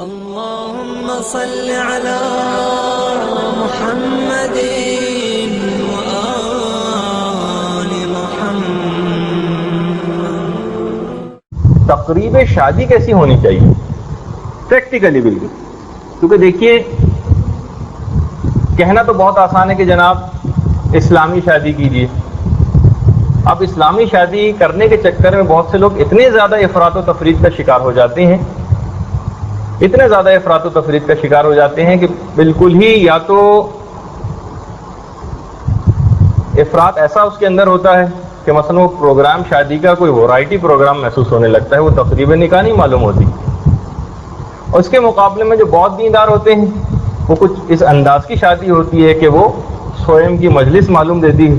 اللهم صل على محمد وآل محمد۔ تقریب شادی کیسی ہونی چاہیے پریکٹیکلی بالکل، کیونکہ دیکھیے کہنا تو بہت آسان ہے کہ جناب اسلامی شادی کیجیے۔ اب اسلامی شادی کرنے کے چکر میں بہت سے لوگ اتنے زیادہ افراط و تفریط کا شکار ہو جاتے ہیں، اتنے زیادہ افراط و تفریط کا شکار ہو جاتے ہیں کہ بالکل ہی یا تو افراط ایسا اس کے اندر ہوتا ہے کہ مثلا وہ پروگرام شادی کا کوئی ورائٹی پروگرام محسوس ہونے لگتا ہے، وہ تقریب نکاح نہیں معلوم ہوتی۔ اور اس کے مقابلے میں جو بہت دیندار ہوتے ہیں وہ کچھ اس انداز کی شادی ہوتی ہے کہ وہ سوئم کی مجلس معلوم دیتی ہے۔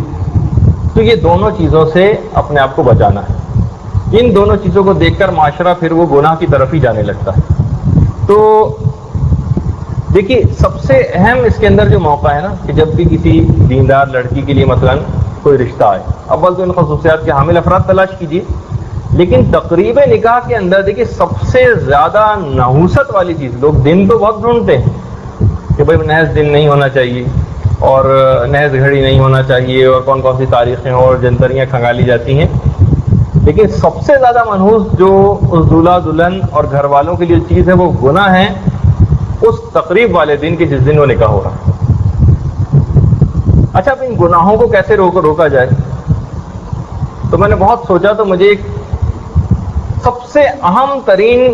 تو یہ دونوں چیزوں سے اپنے آپ کو بچانا ہے۔ ان دونوں چیزوں کو دیکھ کر معاشرہ پھر وہ گناہ کی طرف ہی جانے لگتا ہے۔ تو دیکھیے سب سے اہم اس کے اندر جو موقع ہے نا کہ جب بھی کسی دیندار لڑکی کے لیے مثلا کوئی رشتہ آئے، اول تو ان خصوصیات کے حامل افراد تلاش کیجیے، لیکن تقریب نکاح کے اندر دیکھیے سب سے زیادہ نحوست والی چیز، لوگ دن تو بہت ڈھونڈتے ہیں کہ بھائی نحس دن نہیں ہونا چاہیے اور نحس گھڑی نہیں ہونا چاہیے اور کون کون سی تاریخیں اور جنتریاں کھنگالی جاتی ہیں، لیکن سب سے زیادہ منحوس جو اس دولہا دلہن اور گھر والوں کے لیے چیز ہے وہ گناہ ہے اس تقریب والے دن کے جس دن وہ نکاح ہو رہا ہے۔ اچھا اب ان گناہوں کو کیسے روکا جائے؟ تو میں نے بہت سوچا تو مجھے ایک سب سے اہم ترین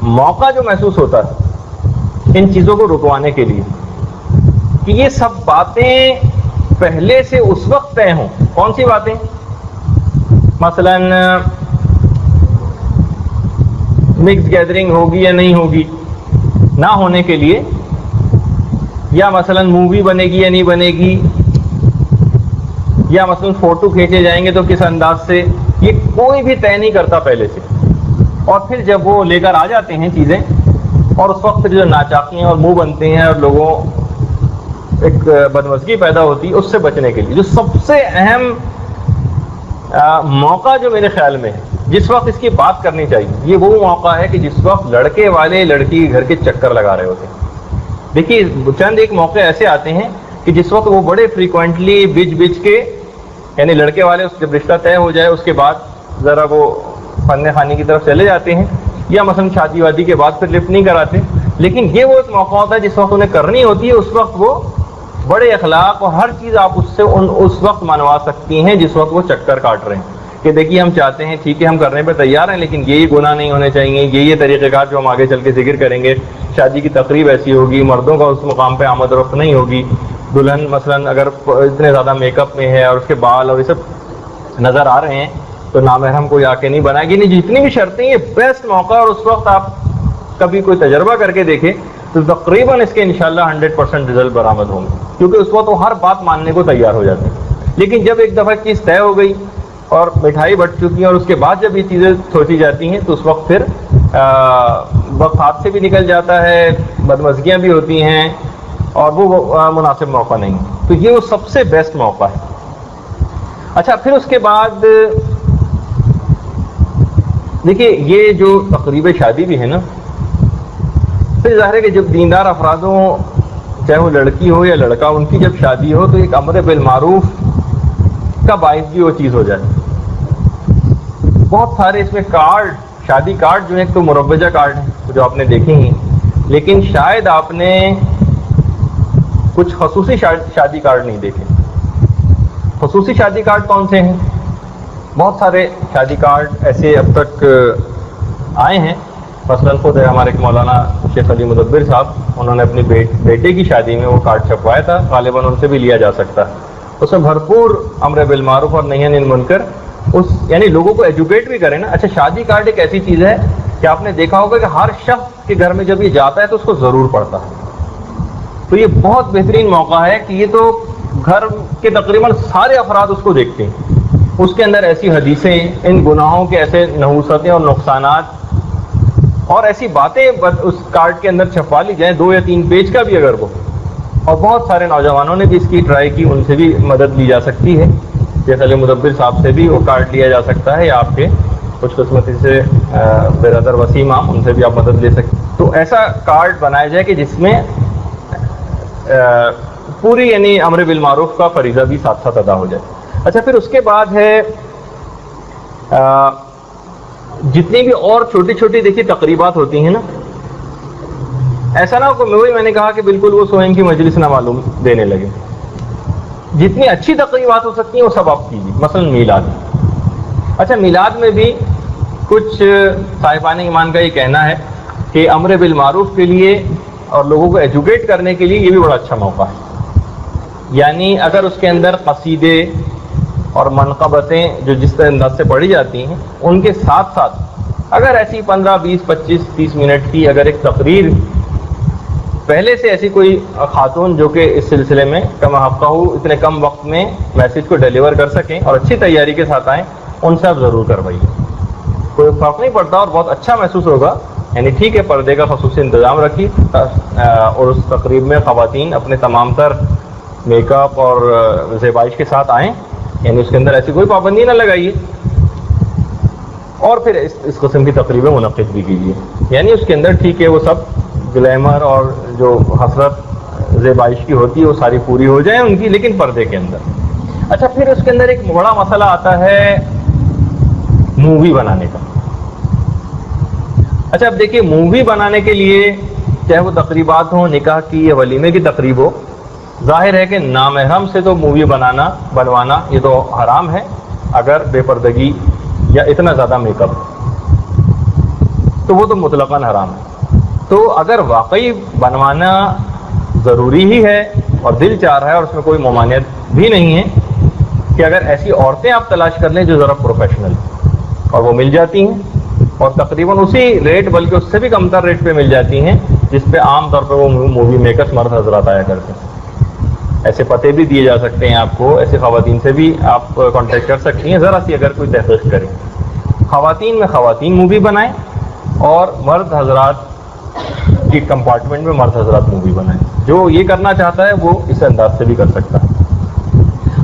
موقع جو محسوس ہوتا ہے ان چیزوں کو رکوانے کے لیے کہ یہ سب باتیں پہلے سے اس وقت طے ہوں۔ کون سی باتیں؟ مثلا مکس گیدرنگ ہوگی یا نہیں ہوگی نہ ہونے کے لیے، یا مثلا مووی بنے گی یا نہیں بنے گی، یا مثلا فوٹو کھینچے جائیں گے تو کس انداز سے، یہ کوئی بھی طے نہیں کرتا پہلے سے۔ اور پھر جب وہ لے کر آ جاتے ہیں چیزیں اور اس وقت جو ناچاقیاں اور منہ بنتے ہیں اور لوگوں ایک بدمزگی پیدا ہوتی ہے، اس سے بچنے کے لیے جو سب سے اہم موقع جو میرے خیال میں ہے جس وقت اس کی بات کرنی چاہیے، یہ وہ موقع ہے کہ جس وقت لڑکے والے لڑکی کے گھر کے چکر لگا رہے ہوتے ہیں۔ دیکھیے چند ایک موقع ایسے آتے ہیں کہ جس وقت وہ بڑے فریکوینٹلی بچ کے، یعنی لڑکے والے جب رشتہ طے ہو جائے اس کے بعد ذرا وہ فن خانی کی طرف چلے جاتے ہیں، یا مثلا شادی وادی کے بعد پھر لفٹ نہیں کراتے، لیکن یہ وہ ایک موقع ہوتا ہے جس وقت انہیں کرنی ہوتی ہے، اس وقت وہ بڑے اخلاق اور ہر چیز آپ اس سے اس وقت منوا سکتی ہیں جس وقت وہ چکر کاٹ رہے ہیں کہ دیکھیے ہم چاہتے ہیں ٹھیک ہے ہم کرنے پہ تیار ہیں، لیکن یہی گناہ نہیں ہونے چاہیے، یہ طریقہ کار جو ہم آگے چل کے ذکر کریں گے، شادی کی تقریب ایسی ہوگی، مردوں کا اس مقام پہ آمد و رفت نہیں ہوگی، دلہن مثلا اگر اتنے زیادہ میک اپ میں ہے اور اس کے بال اور یہ سب نظر آ رہے ہیں تو نامحرم کوئی آ کے نہیں بنائے گی، نہیں جتنی بھی شرطیں یہ بیسٹ موقع، اور اس وقت آپ کبھی کوئی تجربہ کر کے دیکھیں تو تقریباً اس کے انشاءاللہ 100% رزلٹ برآمد ہوں گے، کیونکہ اس وقت وہ ہر بات ماننے کو تیار ہو جاتے ہیں۔ لیکن جب ایک دفعہ چیز طے ہو گئی اور مٹھائی بٹ چکی ہے اور اس کے بعد جب یہ چیزیں سوچی جاتی ہیں تو اس وقت پھر وقت ہاتھ سے بھی نکل جاتا ہے، بدمزگیاں بھی ہوتی ہیں اور وہ مناسب موقع نہیں، تو یہ وہ سب سے بیسٹ موقع ہے۔ اچھا پھر اس کے بعد دیکھیے یہ جو تقریب شادی بھی ہے نا، پھر ظاہر ہے کہ جب دیندار افرادوں چاہے وہ لڑکی ہو یا لڑکا ان کی جب شادی ہو تو ایک امر بالمعروف کا باعث بھی وہ چیز ہو جائے۔ بہت سارے اس میں کارڈ، شادی کارڈ جو ہیں، ایک تو مروجہ کارڈ ہیں جو آپ نے دیکھے ہیں، لیکن شاید آپ نے کچھ خصوصی شادی کارڈ نہیں دیکھے۔ خصوصی شادی کارڈ کون سے ہیں؟ بہت سارے شادی کارڈ ایسے اب تک آئے ہیں، مثلا خود ہمارے مولانا شیخ علی مدبر صاحب، انہوں نے اپنی بیٹے کی شادی میں وہ کارڈ چھپوایا تھا، غالباً ان سے بھی لیا جا سکتا ہے۔ اس میں بھرپور امر بالمعروف اور نہی عن المنکر، یعنی لوگوں کو ایجوکیٹ بھی کریں نا۔ اچھا شادی کارڈ ایک ایسی چیز ہے کہ آپ نے دیکھا ہوگا کہ ہر شخص کے گھر میں جب یہ جاتا ہے تو اس کو ضرور پڑھتا ہے، تو یہ بہت بہترین موقع ہے کہ یہ تو گھر کے تقریباً سارے افراد اس کو دیکھتے ہیں، اس کے اندر ایسی حدیثیں، ان گناہوں کے ایسے نحوستیں اور نقصانات اور ایسی باتیں اس کارڈ کے اندر چھپوا لی جائیں، 2 یا 3 پیج کا بھی اگر وہ، اور بہت سارے نوجوانوں نے بھی اس کی ٹرائی کی، ان سے بھی مدد لی جا سکتی ہے، جیسے علی مدبر صاحب سے بھی وہ کارڈ لیا جا سکتا ہے یا آپ کے کچھ قسمتی سے برادر وسیم ان سے بھی آپ مدد لے سکیں. تو ایسا کارڈ بنایا جائے کہ جس میں پوری یعنی امر بالمعروف کا فریضہ بھی ساتھ ساتھ ادا ہو جائے. اچھا پھر اس کے بعد ہے جتنی بھی اور چھوٹی چھوٹی دیکھیے تقریبات ہوتی ہیں نا, ایسا نہ ہو وہی میں نے کہا کہ بالکل وہ سوئیں کی مجلس نہ معلوم دینے لگے. جتنی اچھی تقریبات ہو سکتی ہیں وہ سب آپ کیجیے. مثلا میلاد. اچھا میلاد میں بھی کچھ صاحبان ایمان کا یہ کہنا ہے کہ امر بالمعروف کے لیے اور لوگوں کو ایجوکیٹ کرنے کے لیے یہ بھی بڑا اچھا موقع ہے. یعنی اگر اس کے اندر قصیدے اور منقبتیں جو جس طرح انداز سے پڑھی جاتی ہیں ان کے ساتھ ساتھ اگر ایسی 15 20 25 30 منٹ کی اگر ایک تقریر پہلے سے ایسی کوئی خاتون جو کہ اس سلسلے میں کم حقہ ہو اتنے کم وقت میں میسج کو ڈیلیور کر سکیں اور اچھی تیاری کے ساتھ آئیں, ان سے آپ ضرور کروائیے. کوئی فرق نہیں پڑتا اور بہت اچھا محسوس ہوگا. یعنی ٹھیک ہے پردے کا خصوصی انتظام رکھیے اور اس تقریب میں خواتین اپنے تمام تر میک اپ اور زیبائش کے ساتھ آئیں, یعنی اس کے اندر ایسی کوئی پابندی نہ لگائیے. اور پھر اس قسم کی تقریبیں منعقد بھی کیجیے. یعنی اس کے اندر ٹھیک ہے وہ سب گلیمر اور جو حسرت زیبائش کی ہوتی ہے وہ ساری پوری ہو جائیں ان کی, لیکن پردے کے اندر. اچھا پھر اس کے اندر ایک بڑا مسئلہ آتا ہے مووی بنانے کا. اچھا اب دیکھیے مووی بنانے کے لیے چاہے وہ تقریبات ہوں نکاح کی یا ولیمے کی تقریب ہو, ظاہر ہے کہ نامحرم سے تو مووی بنوانا یہ تو حرام ہے اگر بے پردگی یا اتنا زیادہ میک اپ تو وہ تو مطلقاً حرام ہے. تو اگر واقعی بنوانا ضروری ہی ہے اور دل چاہ رہا ہے اور اس میں کوئی ممانعت بھی نہیں ہے کہ اگر ایسی عورتیں آپ تلاش کر لیں جو ذرا پروفیشنل اور وہ مل جاتی ہیں اور تقریباً اسی ریٹ بلکہ اس سے بھی کم تر ریٹ پہ مل جاتی ہیں جس پہ عام طور پہ وہ مووی میکرز مرد حضرات آیا کرتے ہیں. ایسے پتے بھی دیے جا سکتے ہیں آپ کو, ایسے خواتین سے بھی آپ کانٹیکٹ کر سکتی ہیں ذرا سی اگر کوئی تحقیق کریں. خواتین میں خواتین مووی بنائیں اور مرد حضرات کی کمپارٹمنٹ میں مرد حضرات مووی بنائیں. جو یہ کرنا چاہتا ہے وہ اس انداز سے بھی کر سکتا ہے.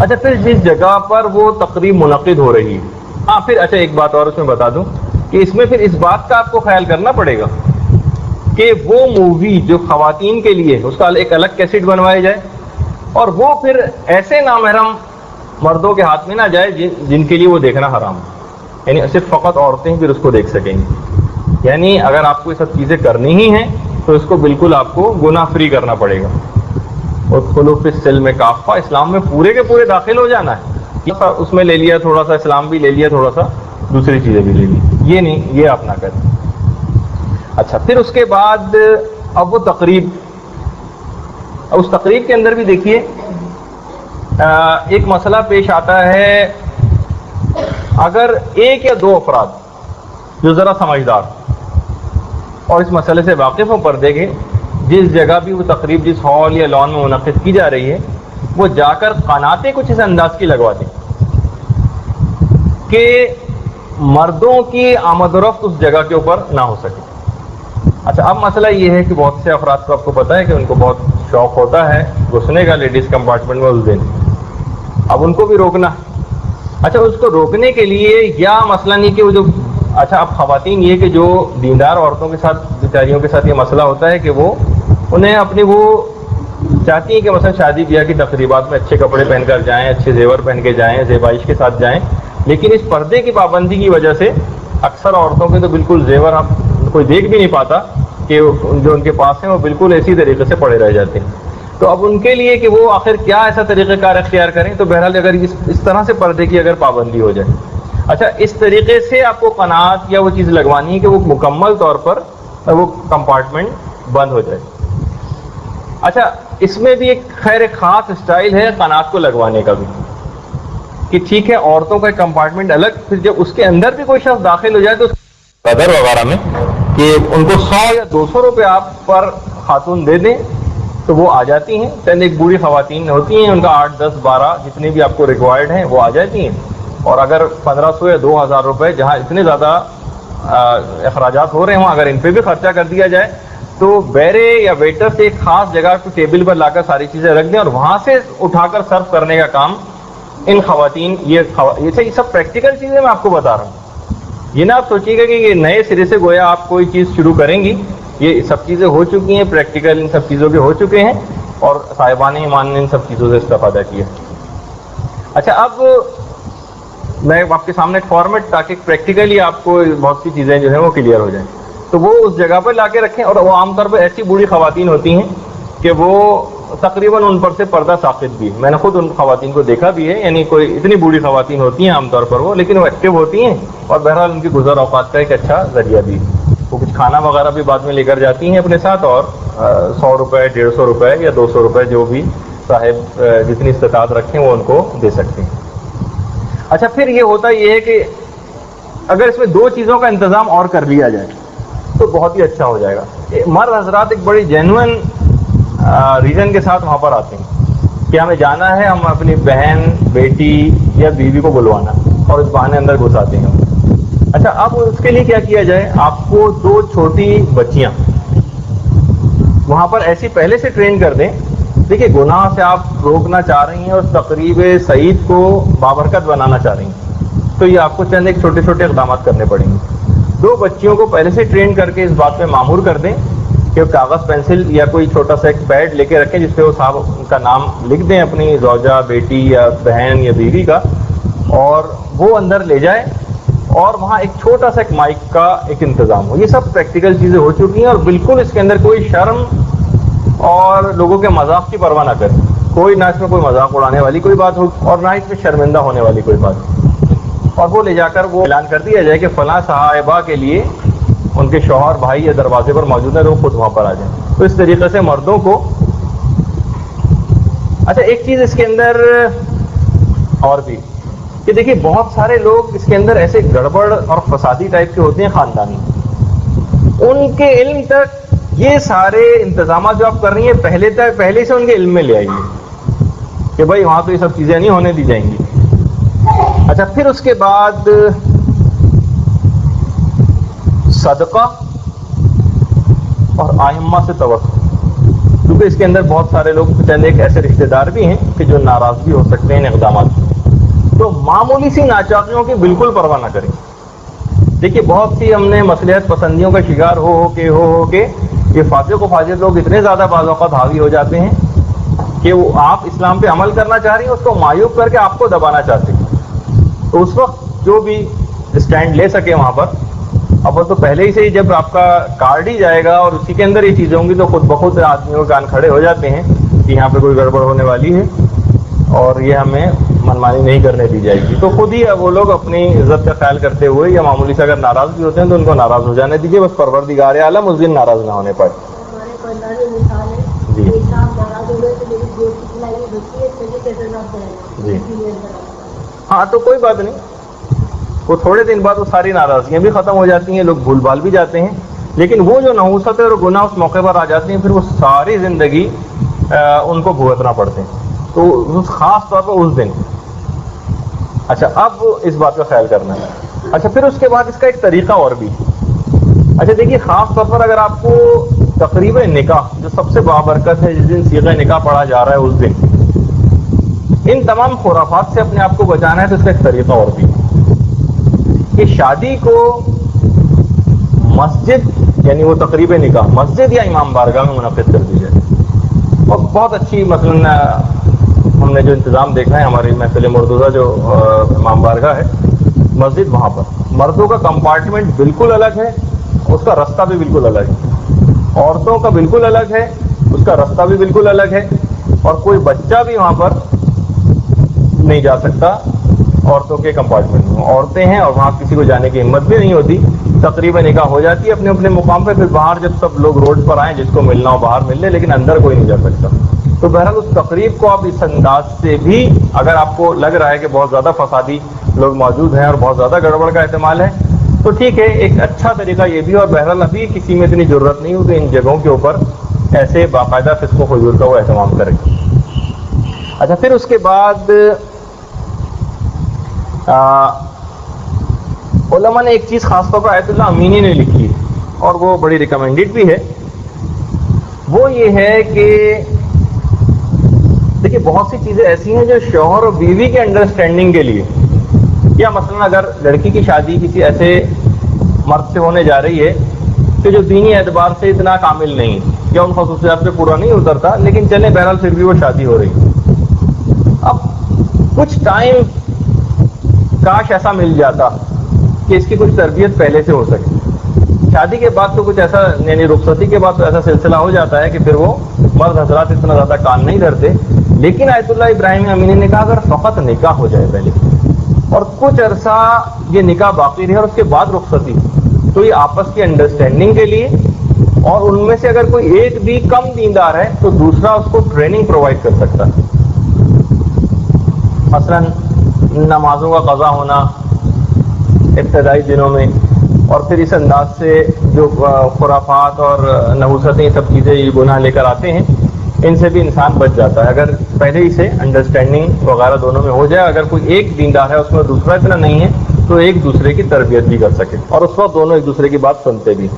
اچھا پھر جس جگہ پر وہ تقریب منعقد ہو رہی ہے پھر اچھا ایک بات اور اس میں بتا دوں کہ اس میں پھر اس بات کا آپ کو خیال کرنا پڑے گا کہ وہ مووی جو خواتین کے لیے اس کا ایک الگ کیسٹ بنوایا جائے اور وہ پھر ایسے نامحرم مردوں کے ہاتھ میں نہ جائے جن کے لیے وہ دیکھنا حرام ہے. یعنی صرف فقط عورتیں پھر اس کو دیکھ سکیں گی. یعنی اگر آپ کو یہ سب چیزیں کرنی ہی ہیں تو اس کو بالکل آپ کو گناہ فری کرنا پڑے گا. اور خلوف السلم کافہ, اسلام میں پورے کے پورے داخل ہو جانا ہے. اس میں لے لیا تھوڑا سا اسلام بھی لے لیا, تھوڑا سا دوسری چیزیں بھی لے لی, یہ نہیں, یہ آپ نہ کریں. اچھا پھر اس کے بعد اب وہ تقریب, اس تقریب کے اندر بھی دیکھیے ایک مسئلہ پیش آتا ہے. اگر ایک یا دو افراد جو ذرا سمجھدار اور اس مسئلے سے واقف ہوں پردے کے, جس جگہ بھی وہ تقریب جس ہال یا لان میں منعقد کی جا رہی ہے وہ جا کر قناتیں کچھ اس انداز کی لگوا دیں کہ مردوں کی آمد و رفت اس جگہ کے اوپر نہ ہو سکے. اچھا اب مسئلہ یہ ہے کہ بہت سے افراد کو آپ کو پتا ہے کہ ان کو بہت شوق ہوتا ہے گھسنے کا لیڈیز کمپارٹمنٹ میں اس دن, اب ان کو بھی روکنا. اچھا اس کو روکنے کے لیے یا مسئلہ نہیں کہ وہ جو اچھا اب خواتین یہ کہ جو دیندار عورتوں کے ساتھ بیچاریوں کے ساتھ یہ مسئلہ ہوتا ہے کہ وہ انہیں اپنی وہ چاہتی ہیں کہ مثلا شادی بیاہ کی تقریبات میں اچھے کپڑے پہن کر جائیں, اچھے زیور پہن کے جائیں, زیبائش کے ساتھ جائیں, لیکن اس پردے کی پابندی کی وجہ سے اکثر عورتوں کے تو بالکل زیور آپ کوئی دیکھ بھی نہیں پاتا کہ جو ان کے پاس ہیں وہ بالکل اسی طریقے سے پڑے رہ جاتے ہیں. تو اب ان کے لیے کہ وہ آخر کیا ایسا طریقہ کار اختیار کریں, تو بہرحال اگر اس طرح سے پردے کی اگر پابندی ہو جائے, اچھا اس طریقے سے آپ کو قناعت یا وہ چیز لگوانی ہے کہ وہ مکمل طور پر وہ کمپارٹمنٹ بند ہو جائے. اچھا اس میں بھی ایک خیر خاص اسٹائل ہے قناعت کو لگوانے کا بھی کہ ٹھیک ہے عورتوں کا ایک کمپارٹمنٹ الگ, پھر جب اس کے اندر بھی کوئی شخص داخل ہو جائے تو قدر وغیرہ میں کہ ان کو 100 یا 200 روپے آپ پر خاتون دے دیں تو وہ آ جاتی ہیں. چند ایک بوڑھی خواتین ہوتی ہیں ان کا 8 10 12 جتنے بھی آپ کو ریکوائرڈ ہیں وہ آ جاتی ہیں, اور اگر 1500 یا 2000 روپے جہاں اتنے زیادہ اخراجات ہو رہے ہوں اگر ان پہ بھی خرچہ کر دیا جائے تو بیرے یا ویٹر سے ایک خاص جگہ کو ٹیبل پر لا کر ساری چیزیں رکھ دیں اور وہاں سے اٹھا کر سرو کرنے کا کام ان خواتین, یہ سب پریکٹیکل چیزیں میں آپ کو بتا رہا ہوں. یہ نہ آپ سوچیے گا کہ یہ نئے سرے سے گویا آپ کوئی چیز شروع کریں گی. یہ سب چیزیں ہو چکی ہیں, پریکٹیکل ان سب چیزوں کے ہو چکے ہیں, اور صاحبان ایمان نے ان سب چیزوں سے استفادہ کیا. اچھا, اب میں آپ کے سامنے ایک فارمیٹ تاکہ پریکٹیکلی آپ کو بہت سی چیزیں جو ہیں وہ کلیئر ہو جائیں, تو وہ اس جگہ پر لا کے رکھیں. اور وہ عام طور پہ ایسی بوڑھی خواتین ہوتی ہیں کہ وہ تقریباً ان پر سے پردہ ساقط بھی. میں نے خود ان خواتین کو دیکھا بھی ہے, یعنی کوئی اتنی بوڑھی خواتین ہوتی ہیں عام طور پر وہ, لیکن وہ ایکٹیو ہوتی ہیں اور بہرحال ان کی گزر اوقات کا ایک اچھا ذریعہ بھی. وہ کچھ کھانا وغیرہ بھی بعد میں لے کر جاتی ہیں اپنے ساتھ, اور 100 روپے 150 روپے یا 200 روپے جو بھی صاحب جتنی استطاعت رکھیں وہ ان کو دے سکتے ہیں. اچھا, پھر یہ ہوتا یہ ہے کہ اگر اس میں 2 چیزوں کا انتظام اور کر لیا جائے تو بہت ہی اچھا ہو جائے گا. مرد حضرات ایک بڑی جینوئن ریزن کے ساتھ وہاں پر آتے ہیں کہ ہمیں جانا ہے, ہم اپنی بہن, بیٹی یا بیوی کو بلوانا, اور اس بہانے اندر گھساتے ہیں. اچھا, اب اس کے لیے کیا کیا جائے؟ آپ کو 2 چھوٹی بچیاں وہاں پر ایسی پہلے سے ٹرین کر دیں. دیکھیے, گناہ سے آپ روکنا چاہ رہی ہیں اور تقریب سعید کو بابرکت بنانا چاہ رہی ہیں, تو یہ آپ کو چند ایک چھوٹے چھوٹے اقدامات کرنے پڑیں گے. 2 بچیوں کو پہلے سے ٹرین کر کے اس بات میں مامور کر دیں کہ کاغذ پینسل یا کوئی چھوٹا سا ایک پیڈ لے کے رکھیں جس پہ وہ صاحب ان کا نام لکھ دیں, اپنی زوجہ, بیٹی یا بہن یا بیوی کا, اور وہ اندر لے جائے, اور وہاں ایک چھوٹا سا ایک مائک کا ایک انتظام ہو. یہ سب پریکٹیکل چیزیں ہو چکی ہیں, اور بالکل اس کے اندر کوئی شرم اور لوگوں کے مذاق کی پرواہ نہ کریں. کوئی نہ اس میں کوئی مذاق اڑانے والی کوئی بات ہو, اور نہ اس میں شرمندہ ہونے والی کوئی بات ہو. اور وہ لے جا کر وہ اعلان کر دیا جائے کہ فلاں صاحبہ کے لیے ان کے شوہر, بھائی یا دروازے پر موجود ہیں, تو وہ خود وہاں پر آ جائیں. تو اس طریقے سے مردوں کو. اچھا, ایک چیز اس کے اندر اور بھی کہ دیکھیے, بہت سارے لوگ اس کے اندر ایسے گڑبڑ اور فسادی ٹائپ کے ہوتے ہیں خاندانی, ان کے علم تک یہ سارے انتظامات جو آپ کر رہی ہیں پہلے سے ان کے علم میں لے آئیے کہ بھائی وہاں تو یہ سب چیزیں نہیں ہونے دی جائیں گی. اچھا, پھر اس کے بعد صدقہ اور آئمہ سے توقع, کیونکہ اس کے اندر بہت سارے لوگ چند ایک ایسے رشتہ دار بھی ہیں کہ جو ناراض بھی ہو سکتے ہیں ان اقدامات سے. تو معمولی سی ناچاقیوں کی بالکل پرواہ نہ کریں. دیکھیے, بہت سی ہم نے مصلحت پسندیوں کا شکار ہو کے یہ فاسق و فاجر لوگ اتنے زیادہ بعض اوقات حاوی ہو جاتے ہیں کہ وہ آپ اسلام پہ عمل کرنا چاہ رہی ہیں, اس کو معیوب کر کے آپ کو دبانا چاہتے ہیں. تو اس وقت جو بھی اسٹینڈ لے سکے وہاں پر, اب وہ تو پہلے ہی سے ہی جب آپ کا کارڈ ہی جائے گا اور اسی کے اندر یہ چیزیں ہوں گی تو خود بخود آدمیوں کے کان کھڑے ہو جاتے ہیں کہ یہاں پہ کوئی گڑبڑ ہونے والی ہے اور یہ ہمیں منمانی نہیں کرنے دی جائے گی. تو خود ہی وہ لوگ اپنی عزت کا خیال کرتے ہوئے یا معمولی سے اگر ناراض بھی ہوتے ہیں تو ان کو ناراض ہو جانے دیجیے, بس پروردگار عالم اس دن ناراض نہ ہونے پائے. جی جی, ہاں, تو کوئی بات نہیں, وہ تھوڑے دن بعد وہ ساری ناراضگیاں بھی ختم ہو جاتی ہیں, لوگ بھول بھال بھی جاتے ہیں, لیکن وہ جو نحوست اور گناہ اس موقع پر آ جاتے ہیں پھر وہ ساری زندگی ان کو بھگتنا پڑتے ہیں. تو خاص طور پر اس دن. اچھا, اب اس بات کا خیال کرنا ہے. اچھا, پھر اس کے بعد اس کا ایک طریقہ اور بھی. اچھا دیکھیے, خاص طور پر اگر آپ کو تقریب نکاح جو سب سے بابرکت ہے, جس دن صیغہ نکاح پڑھا جا رہا ہے اس دن, ان تمام خرافات سے اپنے آپ کو بچانا ہے تو اس کا ایک طریقہ اور بھی کہ شادی کو مسجد یعنی وہ تقریب نکاح مسجد یا امام بارگاہ میں منعقد کر دی جائے. اور بہت اچھی مثلاً ہم نے جو انتظام دیکھا ہے ہماری محفل مردودہ جو امام بارگاہ ہے مسجد, وہاں پر مردوں کا کمپارٹمنٹ بالکل الگ ہے, اس کا رستہ بھی بالکل الگ ہے, عورتوں کا بالکل الگ ہے, اس کا رستہ بھی بالکل الگ ہے, اور کوئی بچہ بھی وہاں پر نہیں جا سکتا عورتوں کے کمپارٹمنٹ میں. عورتیں ہیں اور وہاں کسی کو جانے کی ہمت بھی نہیں ہوتی. تقریباً نکاح ہو جاتی ہے اپنے اپنے مقام پہ, پھر باہر جب سب لوگ روڈ پر آئیں جس کو ملنا ہو باہر مل لے, لیکن اندر کوئی نہیں جا سکتا. تو بہرحال اس تقریب کو آپ اس انداز سے بھی, اگر آپ کو لگ رہا ہے کہ بہت زیادہ فسادی لوگ موجود ہیں اور بہت زیادہ گڑبڑ کا احتمال ہے, تو ٹھیک ہے, ایک اچھا طریقہ یہ بھی. اور بہرحال ابھی کسی میں اتنی ضرورت نہیں ہوتی ان جگہوں کے اوپر ایسے باقاعدہ فسق و فجور کا وہ اہتمام کرے. اچھا, پھر اس کے بعد علماء نے ایک چیز خاص طور پر آیت اللہ امینی نے لکھی ہے اور وہ بڑی ریکمینڈڈ بھی ہے. وہ یہ ہے کہ دیکھیے, بہت سی چیزیں ایسی ہیں جو شوہر اور بیوی کے انڈرسٹینڈنگ کے لیے یا مثلا اگر لڑکی کی شادی کسی ایسے مرد سے ہونے جا رہی ہے کہ جو دینی اعتبار سے اتنا کامل نہیں یا ان خصوصیات پہ پورا نہیں اترتا، لیکن چلے بہرحال پھر بھی وہ شادی ہو رہی، اب کچھ ٹائم کاش ایسا مل جاتا کہ اس کی کچھ تربیت پہلے سے ہو سکے. شادی کے بعد تو کچھ ایسا، یعنی رخصتی کے بعد تو ایسا سلسلہ ہو جاتا ہے کہ پھر وہ مرد حضرات اتنا زیادہ کام نہیں کرتے. لیکن آیت اللہ ابراہیم امینی نے کہا اگر فقط نکاح ہو جائے پہلے اور کچھ عرصہ یہ نکاح باقی رہے اور اس کے بعد رخصتی، تو یہ آپس کی انڈرسٹینڈنگ کے لیے، اور ان میں سے اگر کوئی ایک بھی کم دیندار ہے تو دوسرا اس کو ٹریننگ پرووائڈ کر سکتا ہے. مثلا نمازوں کا قضا ہونا ابتدائی دنوں میں، اور پھر اس انداز سے جو خرافات اور نحوستیں یہ سب چیزیں یہ گناہ لے کر آتے ہیں، ان سے بھی انسان بچ جاتا ہے اگر پہلے ہی سے انڈرسٹینڈنگ وغیرہ دونوں میں ہو جائے. اگر کوئی ایک دیندار ہے اس میں دوسرا اتنا نہیں ہے تو ایک دوسرے کی تربیت بھی کر سکے، اور اس وقت دونوں ایک دوسرے کی بات سنتے بھی.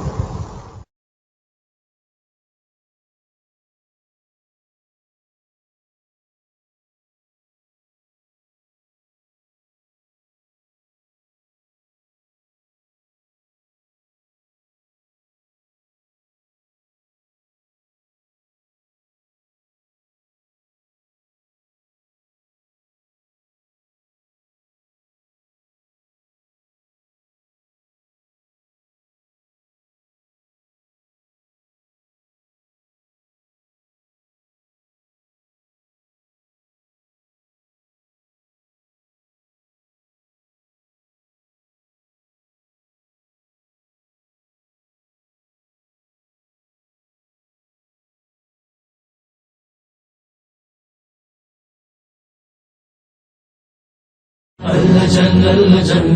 اللجن اللجن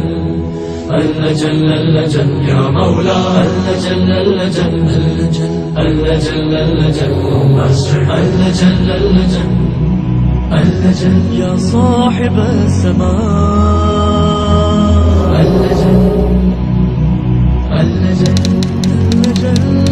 اللجن اللجن يا مولا اللجن اللجن اللجن اللجن اللجن اللجن اللجن اللجن يا صاحب السماء اللجن اللجن اللجن